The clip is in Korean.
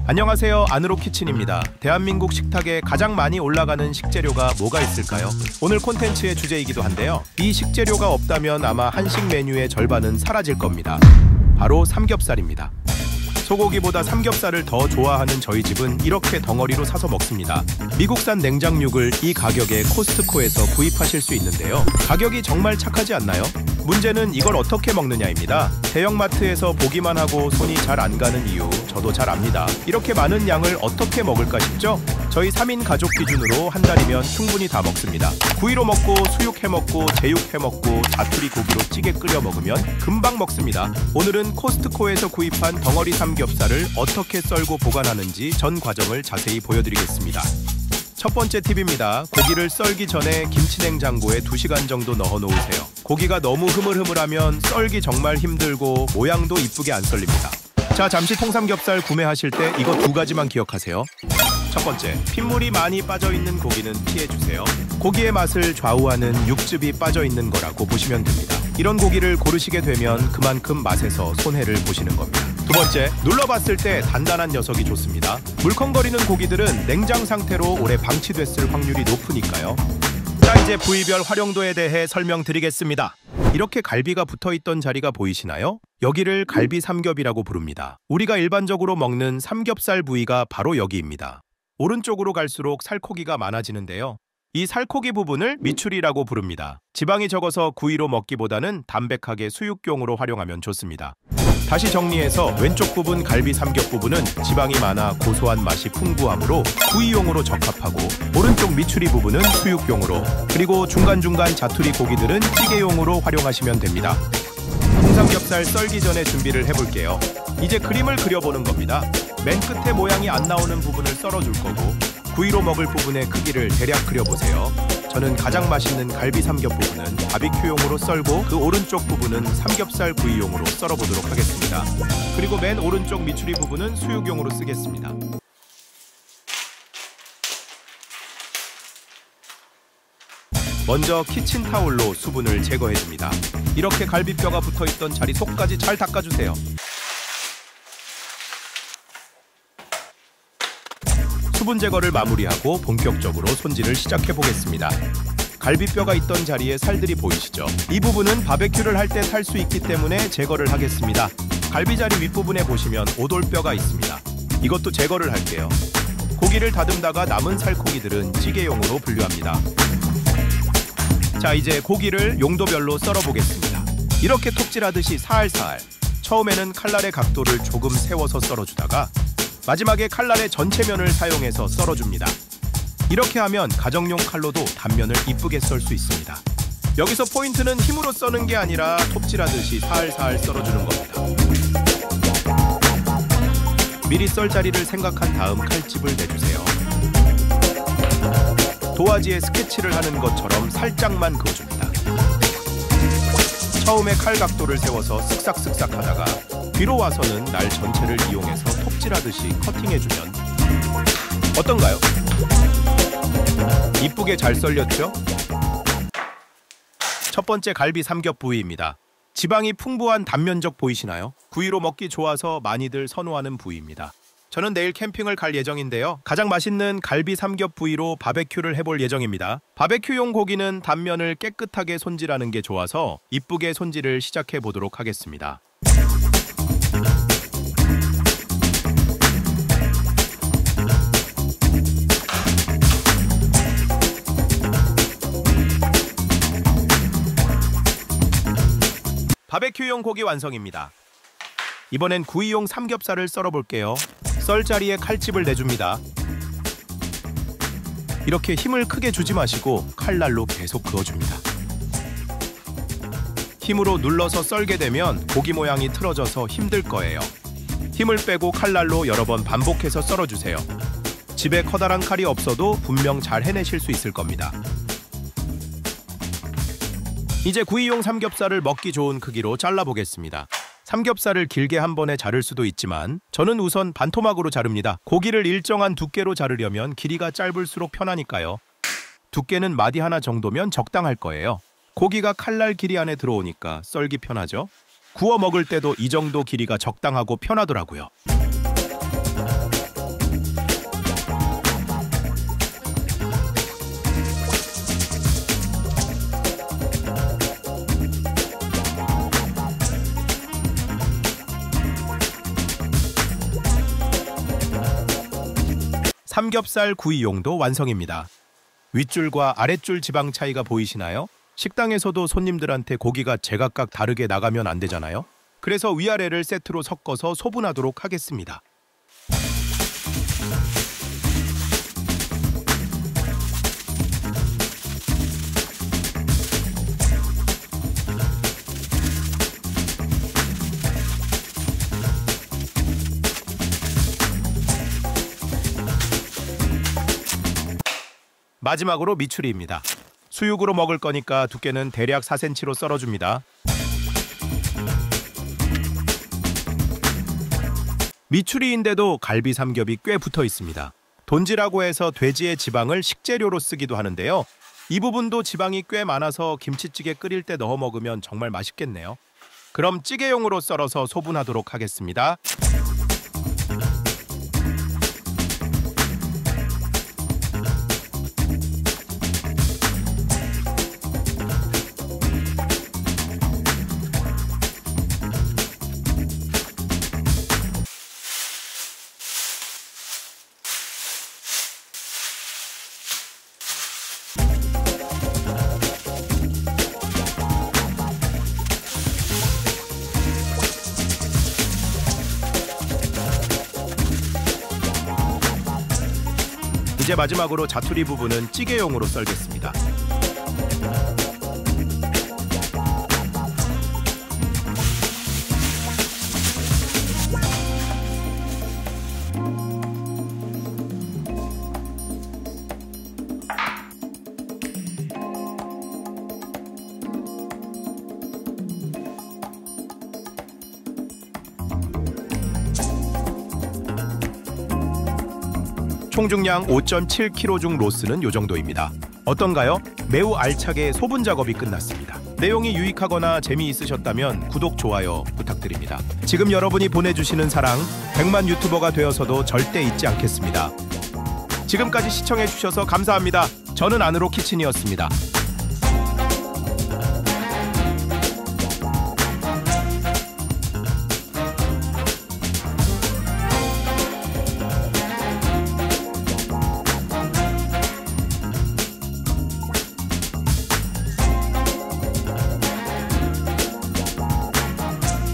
안녕하세요, 안으로키친입니다. 대한민국 식탁에 가장 많이 올라가는 식재료가 뭐가 있을까요? 오늘 콘텐츠의 주제이기도 한데요. 이 식재료가 없다면 아마 한식 메뉴의 절반은 사라질 겁니다. 바로 삼겹살입니다. 소고기보다 삼겹살을 더 좋아하는 저희 집은 이렇게 덩어리로 사서 먹습니다. 미국산 냉장육을 이 가격에 코스트코에서 구입하실 수 있는데요. 가격이 정말 착하지 않나요? 문제는 이걸 어떻게 먹느냐입니다. 대형마트에서 보기만 하고 손이 잘 안 가는 이유 저도 잘 압니다. 이렇게 많은 양을 어떻게 먹을까 싶죠? 저희 3인 가족 기준으로 한 달이면 충분히 다 먹습니다. 구이로 먹고 수육 해먹고 제육 해먹고 자투리 고기로 찌개 끓여 먹으면 금방 먹습니다. 오늘은 코스트코에서 구입한 덩어리 삼겹살을 어떻게 썰고 보관하는지 전 과정을 자세히 보여드리겠습니다. 첫 번째 팁입니다. 고기를 썰기 전에 김치냉장고에 2시간 정도 넣어 놓으세요. 고기가 너무 흐물흐물하면 썰기 정말 힘들고 모양도 이쁘게 안 썰립니다. 자, 잠시 통삼겹살 구매하실 때 이거 2가지만 기억하세요. 첫 번째, 핏물이 많이 빠져있는 고기는 피해주세요. 고기의 맛을 좌우하는 육즙이 빠져있는 거라고 보시면 됩니다. 이런 고기를 고르시게 되면 그만큼 맛에서 손해를 보시는 겁니다. 두 번째, 눌러봤을 때 단단한 녀석이 좋습니다. 물컹거리는 고기들은 냉장 상태로 오래 방치됐을 확률이 높으니까요. 자, 이제 부위별 활용도에 대해 설명드리겠습니다. 이렇게 갈비가 붙어있던 자리가 보이시나요? 여기를 갈비 삼겹이라고 부릅니다. 우리가 일반적으로 먹는 삼겹살 부위가 바로 여기입니다. 오른쪽으로 갈수록 살코기가 많아지는데요. 이 살코기 부분을 미추리라고 부릅니다. 지방이 적어서 구이로 먹기보다는 담백하게 수육용으로 활용하면 좋습니다. 다시 정리해서 왼쪽 부분 갈비 삼겹 부분은 지방이 많아 고소한 맛이 풍부하므로 구이용으로 적합하고, 오른쪽 미추리 부분은 수육용으로, 그리고 중간중간 자투리 고기들은 찌개용으로 활용하시면 됩니다. 통삼겹살 썰기 전에 준비를 해볼게요. 이제 그림을 그려보는 겁니다. 맨 끝에 모양이 안 나오는 부분을 썰어줄 거고, 구이로 먹을 부분의 크기를 대략 그려보세요. 저는 가장 맛있는 갈비 삼겹 부분은 바비큐용으로 썰고, 그 오른쪽 부분은 삼겹살 구이용으로 썰어보도록 하겠습니다. 그리고 맨 오른쪽 미추리 부분은 수육용으로 쓰겠습니다. 먼저 키친타올로 수분을 제거해줍니다. 이렇게 갈비뼈가 붙어있던 자리 속까지 잘 닦아주세요. 수분 제거를 마무리하고 본격적으로 손질을 시작해보겠습니다. 갈비뼈가 있던 자리에 살들이 보이시죠? 이 부분은 바베큐를 할 때 탈 수 있기 때문에 제거를 하겠습니다. 갈비자리 윗부분에 보시면 오돌뼈가 있습니다. 이것도 제거를 할게요. 고기를 다듬다가 남은 살코기들은 찌개용으로 분류합니다. 자, 이제 고기를 용도별로 썰어보겠습니다. 이렇게 톱질하듯이 살살. 처음에는 칼날의 각도를 조금 세워서 썰어주다가 마지막에 칼날의 전체 면을 사용해서 썰어줍니다. 이렇게 하면 가정용 칼로도 단면을 이쁘게 썰 수 있습니다. 여기서 포인트는 힘으로 써는 게 아니라 톱질하듯이 살살 썰어주는 겁니다. 미리 썰 자리를 생각한 다음 칼집을 내주세요. 도화지에 스케치를 하는 것처럼 살짝만 그어줍니다. 처음에 칼 각도를 세워서 쓱싹쓱싹 하다가 뒤로 와서는 날 전체를 이용해서 톱질하듯이 커팅해주면 어떤가요? 이쁘게 잘 썰렸죠? 첫 번째 갈비 삼겹 부위입니다. 지방이 풍부한 단면적 보이시나요? 구이로 먹기 좋아서 많이들 선호하는 부위입니다. 저는 내일 캠핑을 갈 예정인데요. 가장 맛있는 갈비 삼겹 부위로 바베큐를 해볼 예정입니다. 바베큐용 고기는 단면을 깨끗하게 손질하는 게 좋아서 이쁘게 손질을 시작해 보도록 하겠습니다. 바베큐용 고기 완성입니다. 이번엔 구이용 삼겹살을 썰어볼게요. 썰 자리에 칼집을 내줍니다. 이렇게 힘을 크게 주지 마시고 칼날로 계속 그어줍니다. 힘으로 눌러서 썰게 되면 고기 모양이 틀어져서 힘들 거예요. 힘을 빼고 칼날로 여러 번 반복해서 썰어주세요. 집에 커다란 칼이 없어도 분명 잘 해내실 수 있을 겁니다. 이제 구이용 삼겹살을 먹기 좋은 크기로 잘라보겠습니다. 삼겹살을 길게 한 번에 자를 수도 있지만 저는 우선 반토막으로 자릅니다. 고기를 일정한 두께로 자르려면 길이가 짧을수록 편하니까요. 두께는 마디 하나 정도면 적당할 거예요. 고기가 칼날 길이 안에 들어오니까 썰기 편하죠? 구워 먹을 때도 이 정도 길이가 적당하고 편하더라고요. 삼겹살 구이용도 완성입니다. 윗줄과 아랫줄 지방 차이가 보이시나요? 식당에서도 손님들한테 고기가 제각각 다르게 나가면 안 되잖아요. 그래서 위아래를 세트로 섞어서 소분하도록 하겠습니다. 마지막으로 미추리입니다. 수육으로 먹을 거니까 두께는 대략 4cm로 썰어줍니다. 미추리인데도 갈비 삼겹이 꽤 붙어 있습니다. 돈지라고 해서 돼지의 지방을 식재료로 쓰기도 하는데요. 이 부분도 지방이 꽤 많아서 김치찌개 끓일 때 넣어 먹으면 정말 맛있겠네요. 그럼 찌개용으로 썰어서 소분하도록 하겠습니다. 이제 마지막으로 자투리 부분은 찌개용으로 썰겠습니다. 총중량 5.7kg 중 로스는 요 정도입니다. 어떤가요? 매우 알차게 소분 작업이 끝났습니다. 내용이 유익하거나 재미있으셨다면 구독, 좋아요 부탁드립니다. 지금 여러분이 보내주시는 사랑 100만 유튜버가 되어서도 절대 잊지 않겠습니다. 지금까지 시청해주셔서 감사합니다. 저는 안으로 키친이었습니다.